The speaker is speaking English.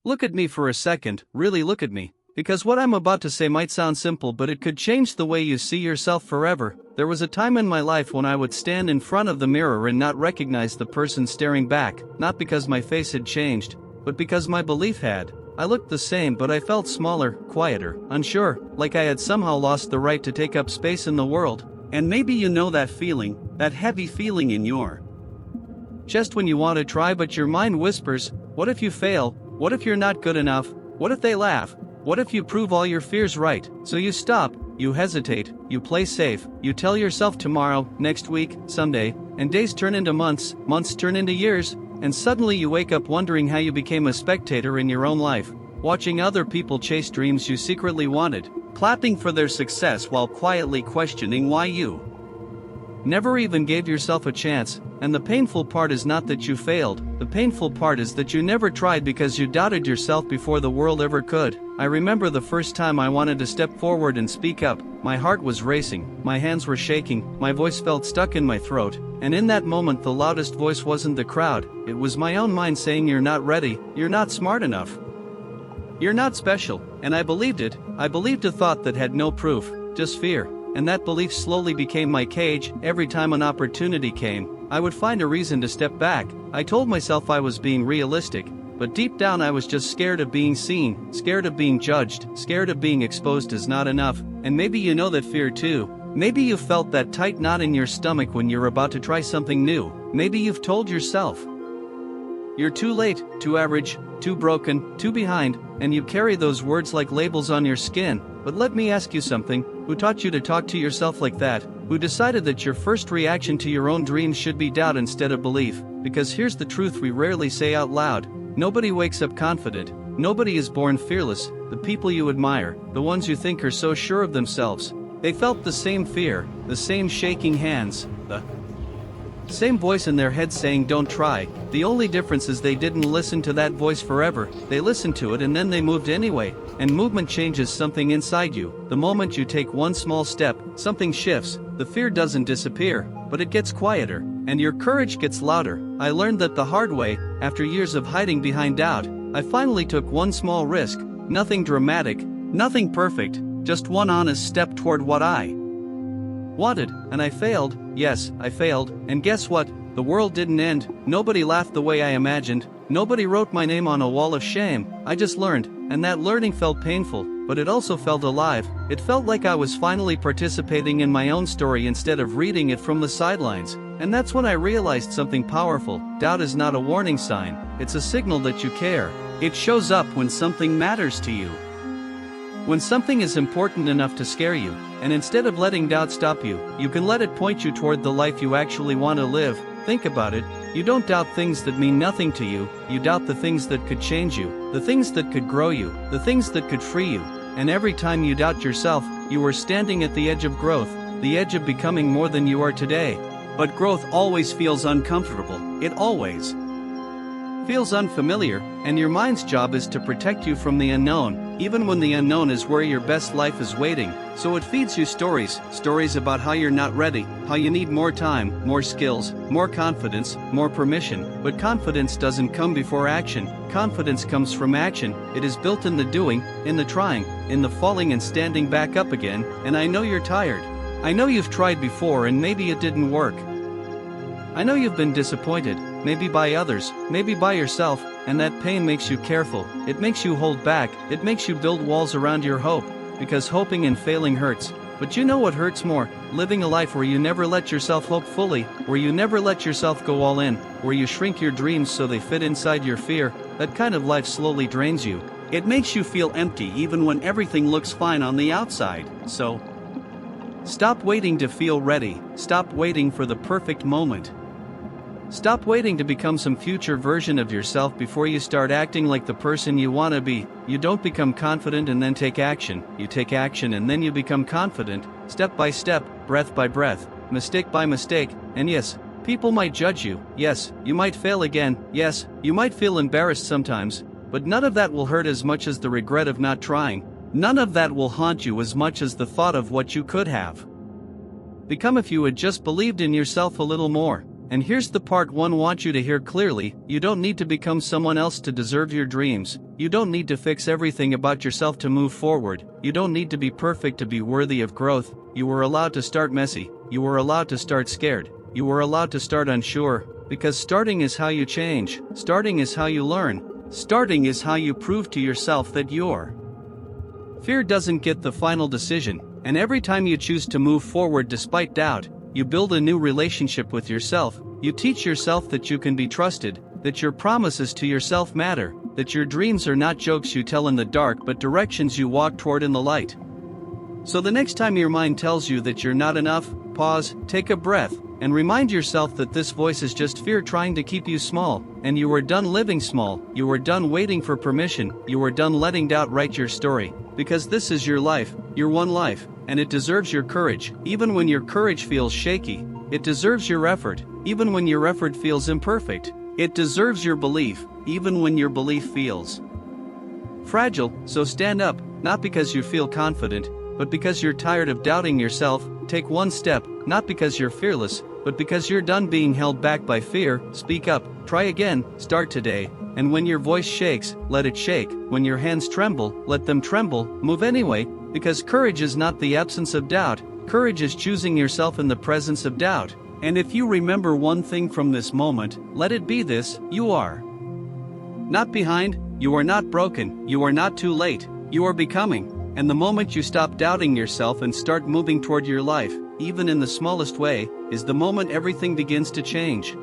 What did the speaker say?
Look at me for a second, really look at me. Because what I'm about to say might sound simple, but it could change the way you see yourself forever. There was a time in my life when I would stand in front of the mirror and not recognize the person staring back, not because my face had changed, but because my belief had. I looked the same, but I felt smaller, quieter, unsure, like I had somehow lost the right to take up space in the world. And maybe you know that feeling, that heavy feeling in your chest when you want to try but your mind whispers, what if you fail? What if you're not good enough? What if they laugh? What if you prove all your fears right? So you stop, you hesitate, you play safe, you tell yourself tomorrow, next week, someday, and days turn into months, months turn into years, and suddenly you wake up wondering how you became a spectator in your own life, watching other people chase dreams you secretly wanted, clapping for their success while quietly questioning why you never even gave yourself a chance. And the painful part is not that you failed, the painful part is that you never tried because you doubted yourself before the world ever could. I remember the first time I wanted to step forward and speak up. My heart was racing, my hands were shaking, my voice felt stuck in my throat, and in that moment the loudest voice wasn't the crowd, it was my own mind saying you're not ready, you're not smart enough, you're not special. And I believed it. I believed a thought that had no proof, just fear. And that belief slowly became my cage. Every time an opportunity came, I would find a reason to step back. I told myself I was being realistic, but deep down I was just scared of being seen, scared of being judged, scared of being exposed as not enough. And maybe you know that fear too. Maybe you felt that tight knot in your stomach when you're about to try something new. Maybe you've told yourself you're too late, too average, too broken, too behind, and you carry those words like labels on your skin. But let me ask you something, who taught you to talk to yourself like that? Who decided that your first reaction to your own dreams should be doubt instead of belief? Because here's the truth we rarely say out loud. Nobody wakes up confident. Nobody is born fearless. The people you admire, the ones you think are so sure of themselves, they felt the same fear, the same shaking hands, the same voice in their head saying don't try. The only difference is they didn't listen to that voice forever. They listened to it and then they moved anyway. And movement changes something inside you. The moment you take one small step, something shifts. The fear doesn't disappear, but it gets quieter, and your courage gets louder. I learned that the hard way, after years of hiding behind doubt. I finally took one small risk. Nothing dramatic, nothing perfect, just one honest step toward what I wanted, and I failed. Yes, I failed, and guess what? The world didn't end. Nobody laughed the way I imagined. Nobody wrote my name on a wall of shame. I just learned, and that learning felt painful, but it also felt alive. It felt like I was finally participating in my own story instead of reading it from the sidelines. And that's when I realized something powerful. Doubt is not a warning sign, it's a signal that you care. It shows up when something matters to you, when something is important enough to scare you, and instead of letting doubt stop you, you can let it point you toward the life you actually want to live. Think about it. You don't doubt things that mean nothing to you, you doubt the things that could change you, the things that could grow you, the things that could free you. And every time you doubt yourself, you are standing at the edge of growth, the edge of becoming more than you are today. But growth always feels uncomfortable. It always feels unfamiliar, and your mind's job is to protect you from the unknown, even when the unknown is where your best life is waiting. So it feeds you stories about how you're not ready, how you need more time, more skills, more confidence, more permission. But confidence doesn't come before action. Confidence comes from action. It is built in the doing, in the trying, in the falling and standing back up again. And I know you're tired. I know you've tried before and maybe it didn't work. I know you've been disappointed, maybe by others, maybe by yourself, and that pain makes you careful. It makes you hold back, it makes you build walls around your hope, because hoping and failing hurts. But you know what hurts more? Living a life where you never let yourself hope fully, where you never let yourself go all in, where you shrink your dreams so they fit inside your fear. That kind of life slowly drains you. It makes you feel empty even when everything looks fine on the outside. So, stop waiting to feel ready. Stop waiting for the perfect moment. Stop waiting to become some future version of yourself before you start acting like the person you want to be. You don't become confident and then take action. You take action and then you become confident, step by step, breath by breath, mistake by mistake. And yes, people might judge you. Yes, you might fail again. Yes, you might feel embarrassed sometimes. But none of that will hurt as much as the regret of not trying. None of that will haunt you as much as the thought of what you could have become if you had just believed in yourself a little more. And here's the part one wants you to hear clearly: you don't need to become someone else to deserve your dreams. You don't need to fix everything about yourself to move forward. You don't need to be perfect to be worthy of growth. You were allowed to start messy. You were allowed to start scared. You were allowed to start unsure. Because starting is how you change. Starting is how you learn. Starting is how you prove to yourself that you're. Fear doesn't get the final decision, and every time you choose to move forward despite doubt, you build a new relationship with yourself. You teach yourself that you can be trusted, that your promises to yourself matter, that your dreams are not jokes you tell in the dark but directions you walk toward in the light. So the next time your mind tells you that you're not enough, pause, take a breath, and remind yourself that this voice is just fear trying to keep you small, and you are done living small. You are done waiting for permission. You are done letting doubt write your story, because this is your life, your one life, and it deserves your courage, even when your courage feels shaky. It deserves your effort, even when your effort feels imperfect. It deserves your belief, even when your belief feels fragile. So stand up, not because you feel confident, but because you're tired of doubting yourself. Take one step, not because you're fearless, but because you're done being held back by fear. Speak up, try again, start today. And when your voice shakes, let it shake. When your hands tremble, let them tremble. Move anyway, because courage is not the absence of doubt. Courage is choosing yourself in the presence of doubt. And if you remember one thing from this moment, let it be this: you are not behind, you are not broken, you are not too late, you are becoming. And the moment you stop doubting yourself and start moving toward your life, even in the smallest way, is the moment everything begins to change.